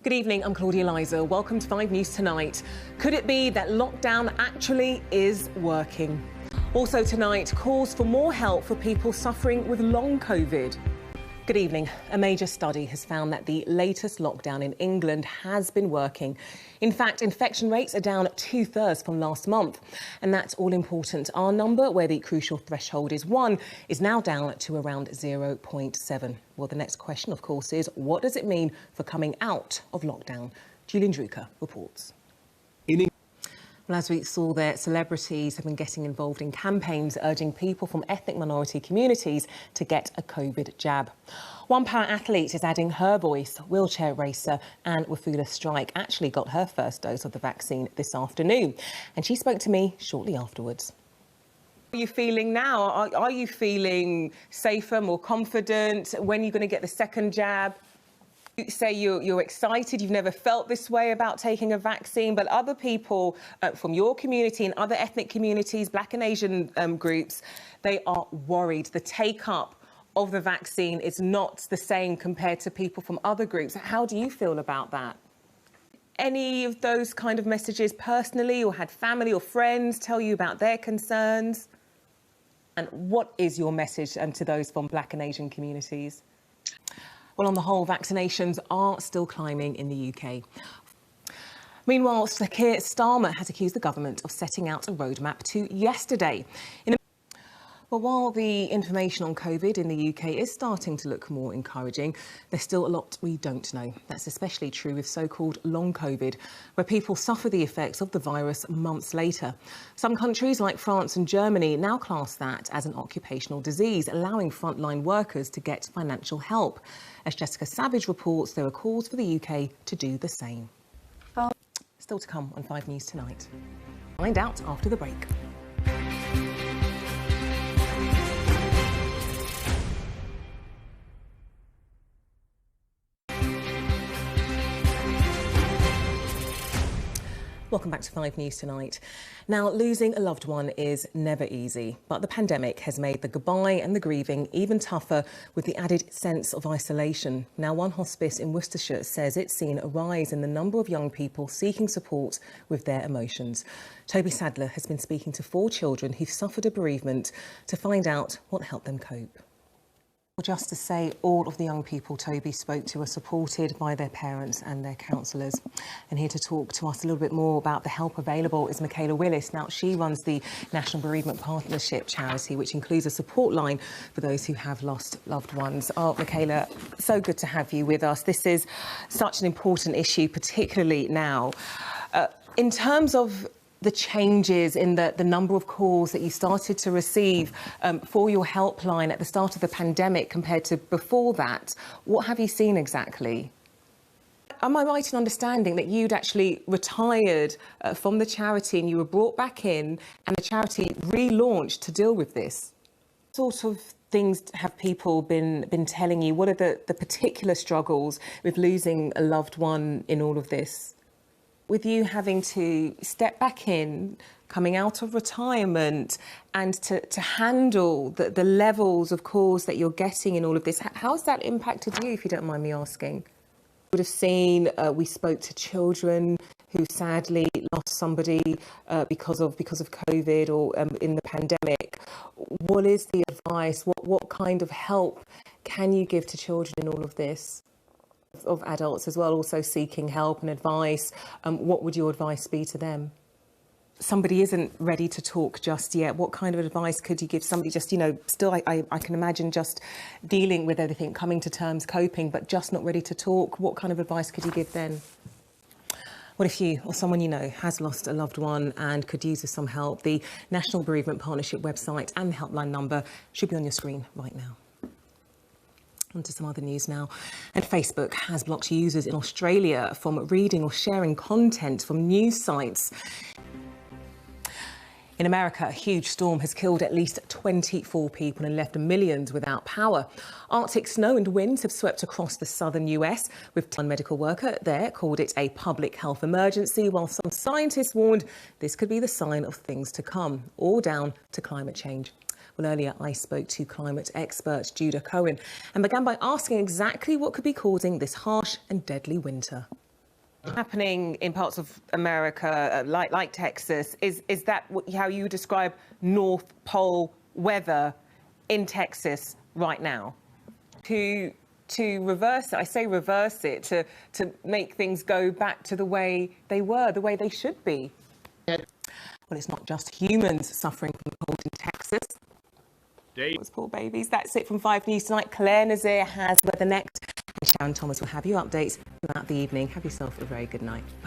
Good evening, I'm Claudia Liza. Welcome to 5 News Tonight. Could it be that lockdown actually is working? Also tonight, calls for more help for people suffering with long COVID. Good evening. A major study has found that the latest lockdown in England has been working. In fact, infection rates are down 2/3 from last month. And that's all important. Our number, where the crucial threshold is 1, is now down to around 0.7. Well, the next question, of course, is what does it mean for coming out of lockdown? Julian Drucker reports. Well, as we saw there, celebrities have been getting involved in campaigns urging people from ethnic minority communities to get a COVID jab. One para-athlete is adding her voice. Wheelchair racer Anne Wafula Strike actually got her first dose of the vaccine this afternoon, and she spoke to me shortly afterwards. How are you feeling now? Are you feeling safer, more confident? When are you going to get the second jab? You say you're excited, you've never felt this way about taking a vaccine, but other people from your community and other ethnic communities, Black and Asian groups, they are worried. The take-up of the vaccine is not the same compared to people from other groups. How do you feel about that? Any of those kind of messages personally, or had family or friends tell you about their concerns? And what is your message to those from Black and Asian communities? Well, on the whole, vaccinations are still climbing in the UK. Meanwhile, Sir Keir Starmer has accused the government of setting out a roadmap to yesterday. Well, while the information on COVID in the UK is starting to look more encouraging, there's still a lot we don't know. That's especially true with so-called long COVID, where people suffer the effects of the virus months later. Some countries like France and Germany now class that as an occupational disease, allowing frontline workers to get financial help. As Jessica Savage reports, there are calls for the UK to do the same. Still to come on 5 News Tonight. Find out after the break. Welcome back to 5 News Tonight. Now, losing a loved one is never easy, but the pandemic has made the goodbye and the grieving even tougher with the added sense of isolation. Now, one hospice in Worcestershire says it's seen a rise in the number of young people seeking support with their emotions. Toby Sadler has been speaking to 4 children who've suffered a bereavement to find out what helped them cope. Well, just to say, all of the young people Toby spoke to are supported by their parents and their counsellors. And here to talk to us a little bit more about the help available is Michaela Willis. Now, she runs the National Bereavement Partnership charity, which includes a support line for those who have lost loved ones. Oh, Michaela, so good to have you with us. This is such an important issue, particularly now. In terms of the changes in the number of calls that you started to receive for your helpline at the start of the pandemic compared to before that, what have you seen exactly? Am I right in understanding that you'd actually retired from the charity and you were brought back in and the charity relaunched to deal with this? What sort of things have people been telling you? What are the particular struggles with losing a loved one in all of this? With you having to step back in, coming out of retirement, and to handle the levels of calls that you're getting in all of this, how's that impacted you, if you don't mind me asking? You would have seen, we spoke to children who sadly lost somebody because of COVID or in the pandemic. What is the advice? What kind of help can you give to children in all of this? Of adults as well, also seeking help and advice. What would your advice be to them? Somebody isn't ready to talk just yet. What kind of advice could you give somebody just, still I can imagine just dealing with everything, coming to terms, coping, but just not ready to talk? What kind of advice could you give then? What if you or someone you know has lost a loved one and could use some help? The National Bereavement Partnership website and the helpline number should be on your screen right now. On to some other news now. And Facebook has blocked users in Australia from reading or sharing content from news sites. In America, a huge storm has killed at least 24 people and left millions without power. Arctic snow and winds have swept across the southern US, with one medical worker there called it a public health emergency, while some scientists warned this could be the sign of things to come, all down to climate change. Well, earlier I spoke to climate expert Judah Cohen and began by asking exactly what could be causing this harsh and deadly winter. happening in parts of America, like Texas, is that how you describe North Pole weather in Texas right now? To reverse it, I say reverse it, to make things go back to the way they were, the way they should be. Well, it's not just humans suffering from the cold in Texas. Those poor babies. That's it from 5 News tonight. Claire Nazir has weather next, and Sharon Thomas will have you updates throughout the evening. Have yourself a very good night. Bye.